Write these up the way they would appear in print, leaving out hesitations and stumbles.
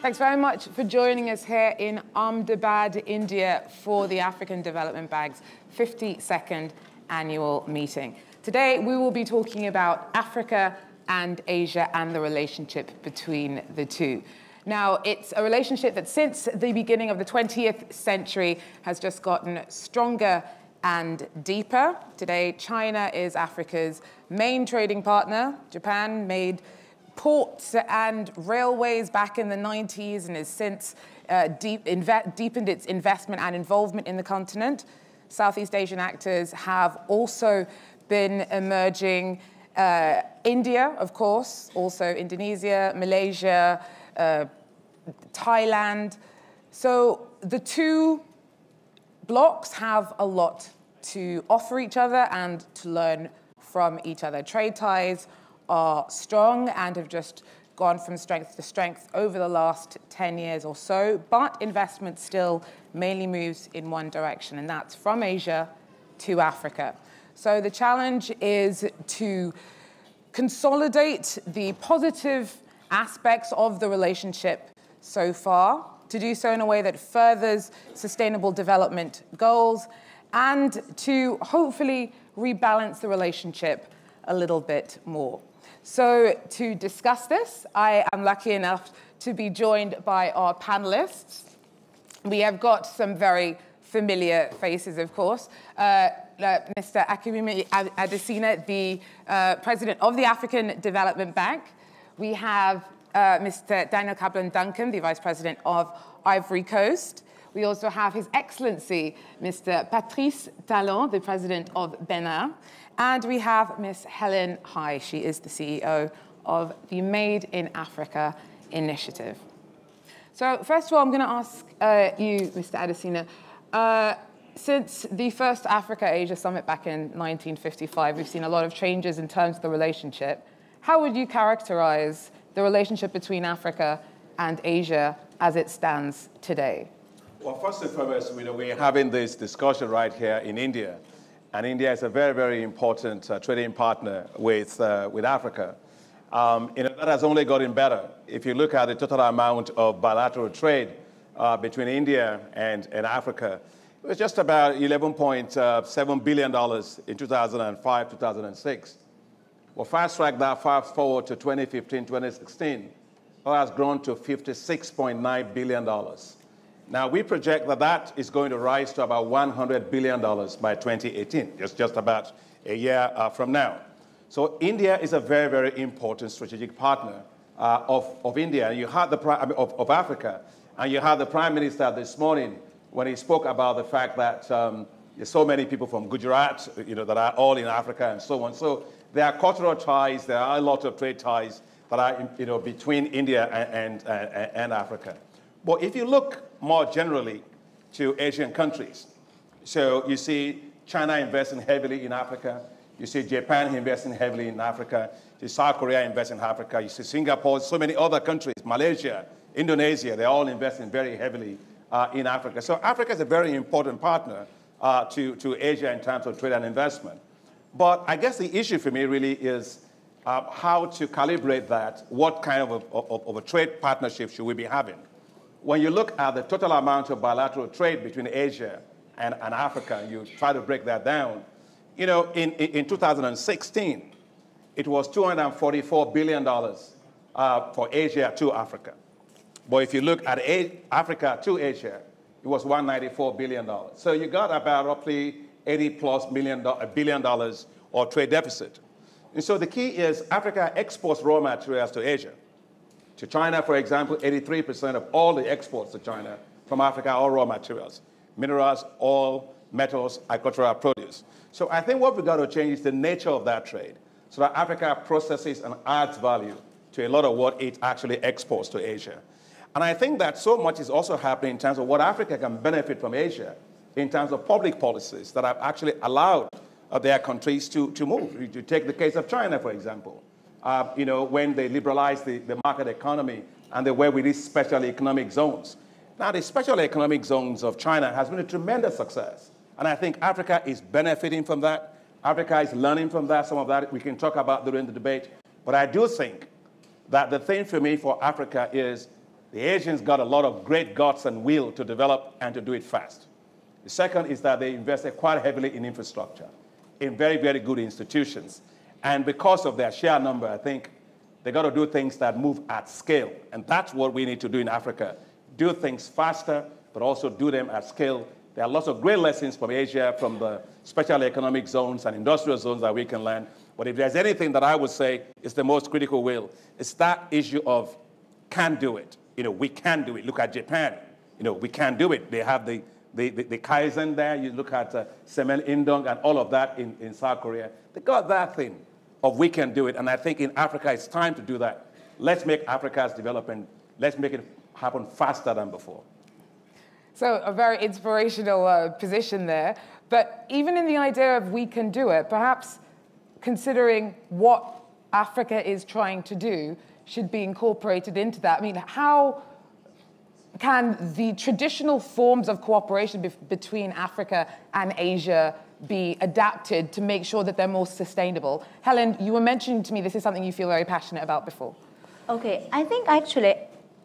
Thanks very much for joining us here in Ahmedabad, India, for the African Development Bank's 52nd annual meeting. Today, we will be talking about Africa and Asia and the relationship between the two. Now, it's a relationship that since the beginning of the 20th century has just gotten stronger and deeper. Today, China is Africa's main trading partner. Japan made ports and railways back in the 90s and has since deepened its investment and involvement in the continent. Southeast Asian actors have also been emerging. India, of course, also Indonesia, Malaysia, Thailand. So the two blocs have a lot to offer each other and to learn from each other. Trade ties are strong and have just gone from strength to strength over the last 10 years or so, but investment still mainly moves in one direction, and that's from Asia to Africa. So the challenge is to consolidate the positive aspects of the relationship so far, to do so in a way that furthers sustainable development goals, and to hopefully rebalance the relationship a little bit more. So to discuss this, I am lucky enough to be joined by our panelists. We have got some very familiar faces, of course. Mr. Akimi Adesina, the president of the African Development Bank. We have Mr. Daniel Kaplan-Duncan, the vice president of Ivory Coast. We also have His Excellency, Mr. Patrice Talon, the president of Benin. And we have Ms. Helen Hai. She is the CEO of the Made in Africa initiative. So first of all, I'm going to ask you, Mr. Adesina, since the first Africa-Asia summit back in 1955, we've seen a lot of changes in terms of the relationship. How would you characterize the relationship between Africa and Asia as it stands today? Well, first and foremost, we're having this discussion right here in India. And India is a very, very important trading partner with Africa. That has only gotten better. If you look at the total amount of bilateral trade between India and Africa, it was just about $11.7 billion in 2005, 2006. Well, fast-track that fast forward to 2015, 2016, that has grown to $56.9 billion. Now, we project that that is going to rise to about $100 billion by 2018, just about a year from now. So India is a very, very important strategic partner of India. You had of Africa, and you had the Prime Minister this morning when he spoke about the fact that there's so many people from Gujarat, that are all in Africa and so on. So there are cultural ties, there are a lot of trade ties that are, between India and Africa. But if you look more generally to Asian countries, so you see China investing heavily in Africa, you see Japan investing heavily in Africa, you see South Korea investing in Africa, you see Singapore, so many other countries, Malaysia, Indonesia, they're all investing very heavily in Africa. So Africa is a very important partner to Asia in terms of trade and investment. But I guess the issue for me really is how to calibrate that. What kind of a trade partnership should we be having? When you look at the total amount of bilateral trade between Asia and Africa, you try to break that down. In 2016, it was $244 billion for Asia to Africa. But if you look at Africa to Asia, it was $194 billion. So you got about roughly $80+ billion or trade deficit. And so the key is Africa exports raw materials to Asia. To China, for example, 83% of all the exports to China from Africa are raw materials. Minerals, oil, metals, agricultural produce. So I think what we've got to change is the nature of that trade so that Africa processes and adds value to a lot of what it actually exports to Asia. And I think that so much is also happening in terms of what Africa can benefit from Asia in terms of public policies that have actually allowed their countries to move. You take the case of China, for example. When they liberalized the market economy and they were with these special economic zones. Now, the special economic zones of China has been a tremendous success. And I think Africa is benefiting from that. Africa is learning from that. Some of that we can talk about during the debate. But I do think that the thing for me for Africa is The Asians got a lot of great guts and will to develop and to do it fast. The second is that they invested quite heavily in infrastructure, in very, very good institutions. And because of their sheer number, I think they got to do things that move at scale. And that's what we need to do in Africa. Do things faster, but also do them at scale. There are lots of great lessons from Asia, from the special economic zones and industrial zones that we can learn. But if there's anything that I would say is the most critical will, it's that issue of can do it. We can do it. Look at Japan. We can do it. They have the Kaizen there. You look at Semen Indong and all of that in South Korea. They got that thing of we can do it. And I think in Africa, it's time to do that. Let's make Africa's development, let's make it happen faster than before. So a very inspirational position there. But even in the idea of we can do it, perhaps considering what Africa is trying to do should be incorporated into that. I mean, how can the traditional forms of cooperation between Africa and Asia be adapted to make sure that they're more sustainable? Helen, you were mentioning to me this is something you feel very passionate about before. Okay, I think actually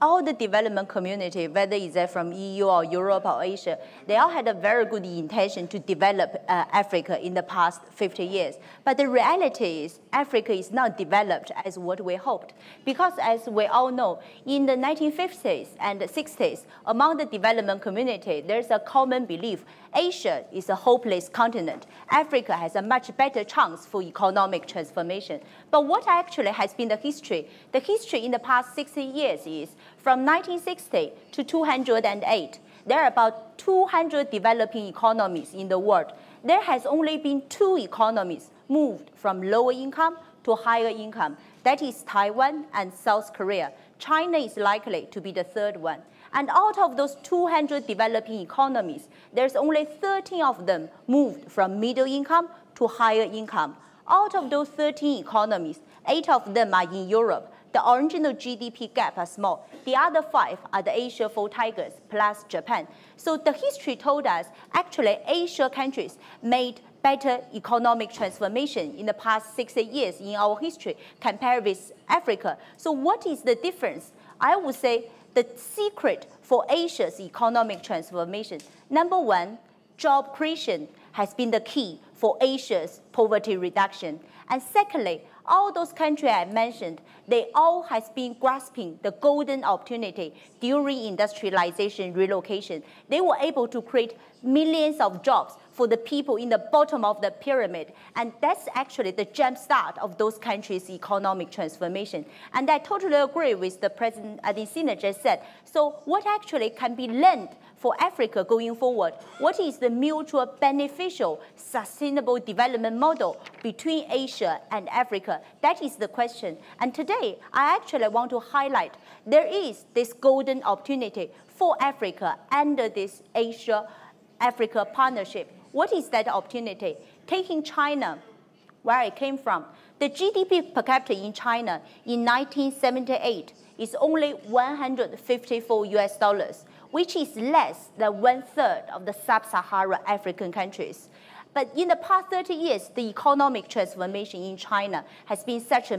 all the development community, whether it's from EU or Europe or Asia, they all had a very good intention to develop Africa in the past 50 years. But the reality is Africa is not developed as what we hoped. Because as we all know, in the 1950s and 60s, among the development community, there's a common belief Asia is a hopeless continent. Africa has a much better chance for economic transformation. But what actually has been the history? The history in the past 60 years is from 1960 to 208. There are about 200 developing economies in the world. There has only been 2 economies moved from lower income to higher income. That is Taiwan and South Korea. China is likely to be the third one. And out of those 200 developing economies, there's only 13 of them moved from middle income to higher income. Out of those 13 economies, 8 of them are in Europe. The original GDP gap are small. The other 5 are the Asia Four Tigers plus Japan. So the history told us actually Asia countries made better economic transformation in the past 60 years in our history compared with Africa. So what is the difference? I would say the secret for Asia's economic transformation, number 1, job creation has been the key for Asia's poverty reduction. And secondly, all those countries I mentioned, they all have been grasping the golden opportunity during industrialization relocation. They were able to create millions of jobs for the people in the bottom of the pyramid. And that's actually the jump start of those countries' economic transformation. And I totally agree with the President Adesina just said. So what actually can be learned for Africa going forward? What is the mutual beneficial, sustainable development model between Asia and Africa? That is the question. And today, I actually want to highlight there is this golden opportunity for Africa under this Asia-Africa partnership. What is that opportunity? Taking China, where it came from, the GDP per capita in China in 1978 is only $154, which is less than 1/3 of the sub-Saharan African countries. But in the past 30 years, the economic transformation in China has been such a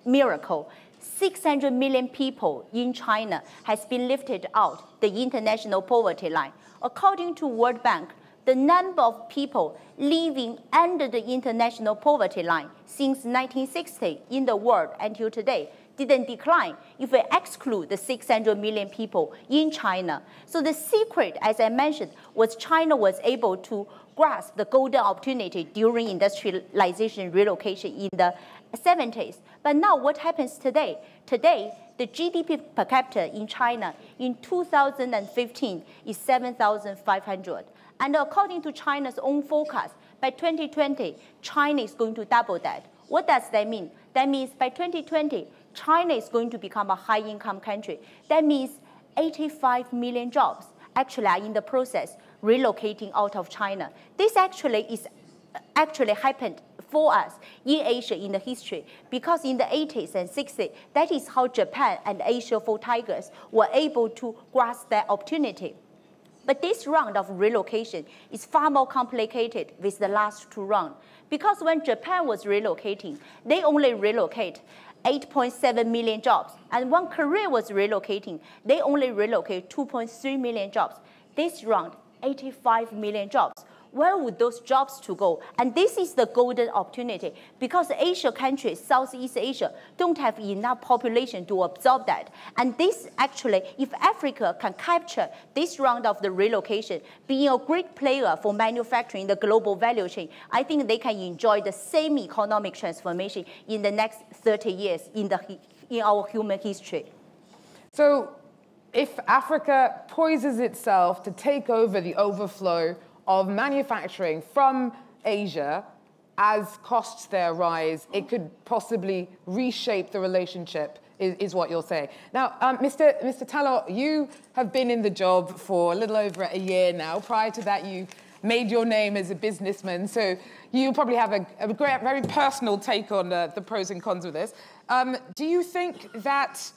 miracle. 600 million people in China has been lifted out the international poverty line. According to World Bank, the number of people living under the international poverty line since 1960 in the world until today didn't decline if we exclude the 600 million people in China. So the secret, as I mentioned, was China was able to grasp the golden opportunity during industrialization relocation in the 70s. But now what happens today? Today, the GDP per capita in China in 2015 is 7,500. And according to China's own forecast, by 2020, China is going to double that. What does that mean? That means by 2020, China is going to become a high-income country. That means 85 million jobs actually are in the process relocating out of China. This actually happened for us in Asia in the history, because in the 80s and 60s, that is how Japan and Asia Four Tigers were able to grasp that opportunity. But this round of relocation is far more complicated with the last 2 rounds. Because when Japan was relocating, they only relocate 8.7 million jobs. And when Korea was relocating, they only relocate 2.3 million jobs. This round, 85 million jobs. Where would those jobs to go? And this is the golden opportunity because Asia countries, Southeast Asia, don't have enough population to absorb that. And this actually, if Africa can capture this round of the relocation, being a great player for manufacturing the global value chain, I think they can enjoy the same economic transformation in the next 30 years in our human history. So if Africa poises itself to take over the overflow of manufacturing from Asia, as costs there rise, it could possibly reshape the relationship, is what you're saying. Now, Mr. Talon, you have been in the job for a little over a year now. Prior to that, you made your name as a businessman, so you probably have a great, very personal take on the pros and cons of this. Do you think that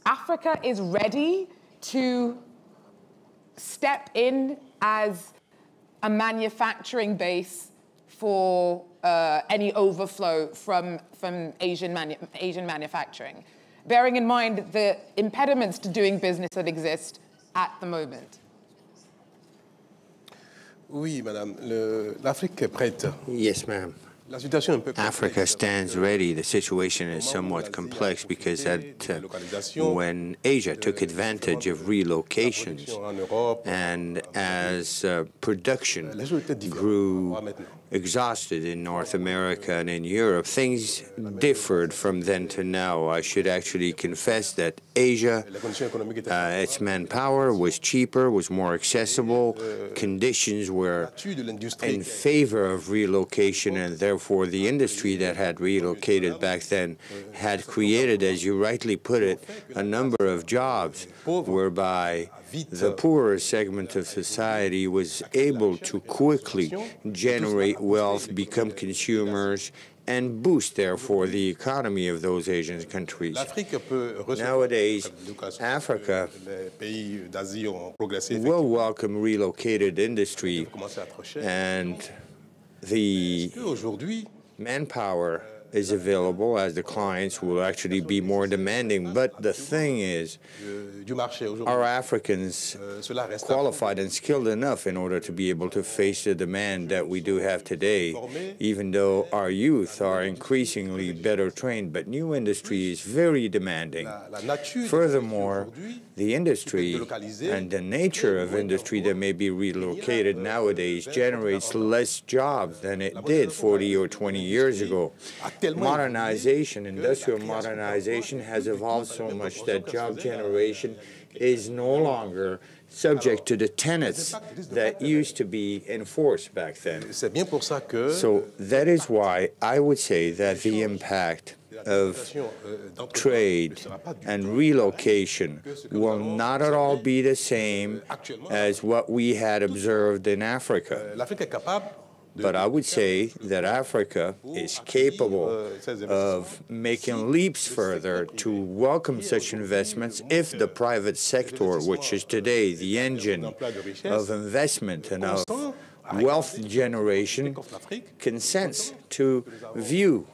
Africa is ready to step in as a manufacturing base for any overflow from Asian manufacturing, bearing in mind the impediments to doing business that exist at the moment? Oui, madame. L'Afrique est prête. Yes, ma'am. Africa stands ready. The situation is somewhat complex because when Asia took advantage of relocations and as production grew exhausted in North America and in Europe, things differed from then to now. I should actually confess that Asia, its manpower was cheaper, was more accessible, conditions were in favor of relocation, and therefore the industry that had relocated back then had created, as you rightly put it, a number of jobs whereby the poorer segment of society was able to quickly generate wealth, become consumers, and boost, therefore, the economy of those Asian countries. Nowadays, Africa will welcome relocated industry, and the manpower is available as the clients will actually be more demanding. But the thing is, are Africans qualified and skilled enough in order to be able to face the demand that we do have today, even though our youth are increasingly better trained? But new industry is very demanding. Furthermore, the industry and the nature of industry that may be relocated nowadays generates less jobs than it did 40 or 20 years ago. Modernization, industrial modernization has evolved so much that job generation is no longer subject to the tenets that used to be enforced back then. So that is why I would say that the impact of trade and relocation will not at all be the same as what we had observed in Africa. But I would say that Africa is capable of making leaps further to welcome such investments if the private sector, which is today the engine of investment and of wealth generation, consents to view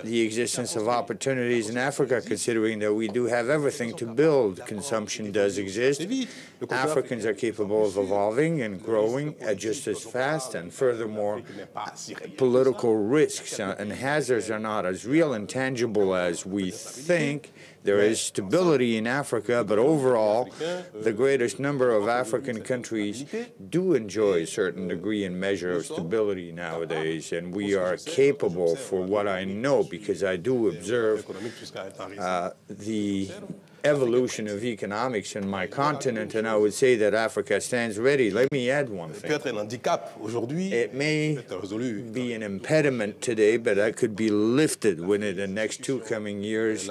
the existence of opportunities in Africa, considering that we do have everything to build. Consumption does exist. Africans are capable of evolving and growing at just as fast, and furthermore, political risks and hazards are not as real and tangible as we think. There is stability in Africa, but overall, the greatest number of African countries do enjoy a certain degree and measure of stability nowadays, and we are capable, for what I know, because I do observe the evolution of economics in my continent, and I would say that Africa stands ready. Let me add one thing. It may be an impediment today, but that could be lifted within the next 2 coming years,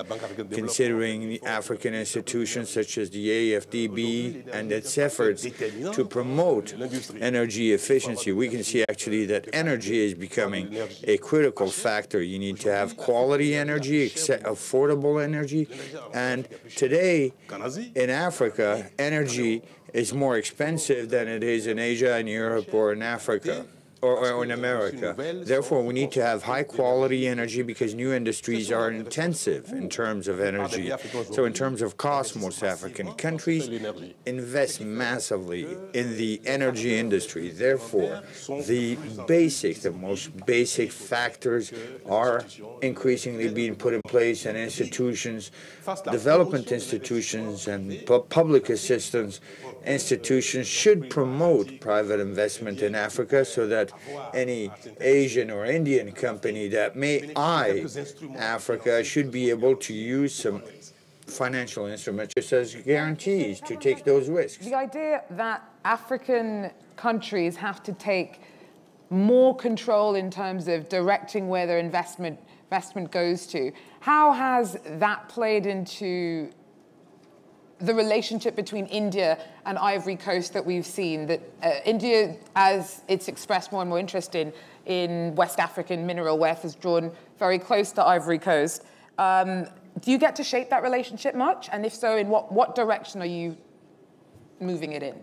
considering the African institutions such as the AFDB and its efforts to promote energy efficiency. We can see actually that energy is becoming a critical factor. You need to have quality energy, affordable energy, and today, in Africa, energy is more expensive than it is in Asia and Europe or in Africa. or in America. Therefore, we need to have high-quality energy because new industries are intensive in terms of energy. So in terms of cost, most African countries invest massively in the energy industry. Therefore, the basics, the most basic factors are increasingly being put in place, and institutions, development institutions and public assistance institutions should promote private investment in Africa so that any Asian or Indian company that may eye Africa should be able to use some financial instruments just as guarantees to take those risks. The idea that African countries have to take more control in terms of directing where their investment goes to, how has that played into the relationship between India and Ivory Coast that we've seen? That India, as it's expressed more and more interest in West African mineral wealth, has drawn very close to Ivory Coast. Do you get to shape that relationship much? And if so, in what direction are you moving it in?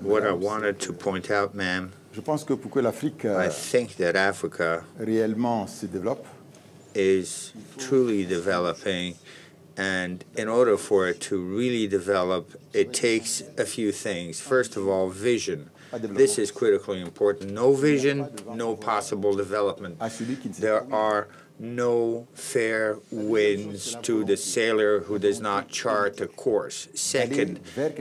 What I wanted to point out, ma'am, I think that Africa is truly developing, and in order for it to really develop, it takes a few things. First of all, vision. This is critically important. No vision, no possible development. There are no fair winds to the sailor who does not chart a course. Second,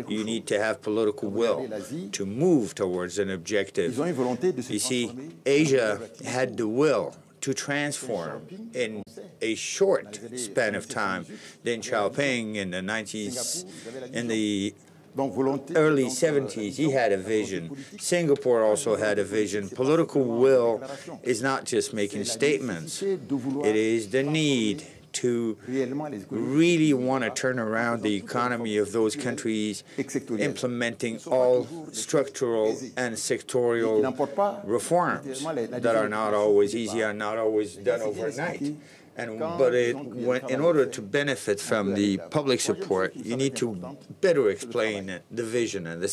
you need to have political will to move towards an objective. You see, Asia had the will to transform in a short span of time. Deng Xiaoping in the early 70s, he had a vision. Singapore also had a vision. Political will is not just making statements. It is the need to really want to turn around the economy of those countries, implementing all structural and sectorial reforms that are not always easy and not always done overnight. But in order to benefit from the public support, you need to better explain the vision. And the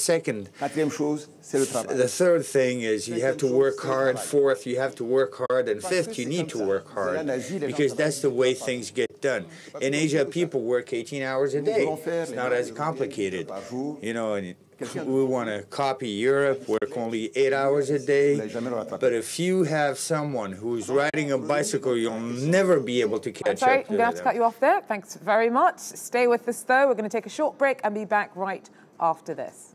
third thing is you have to work hard. Fourth, you have to work hard. And fifth, you need to work hard because that's the way things get done. In Asia, people work 18 hours a day. It's not as complicated. You know, and we want to copy Europe, work only 8 hours a day. But if you have someone who's riding a bicycle, you'll never be able to catch up. Sorry, I'm going to have to cut you off there. Thanks very much. Stay with us, though. We're going to take a short break and be back right after this.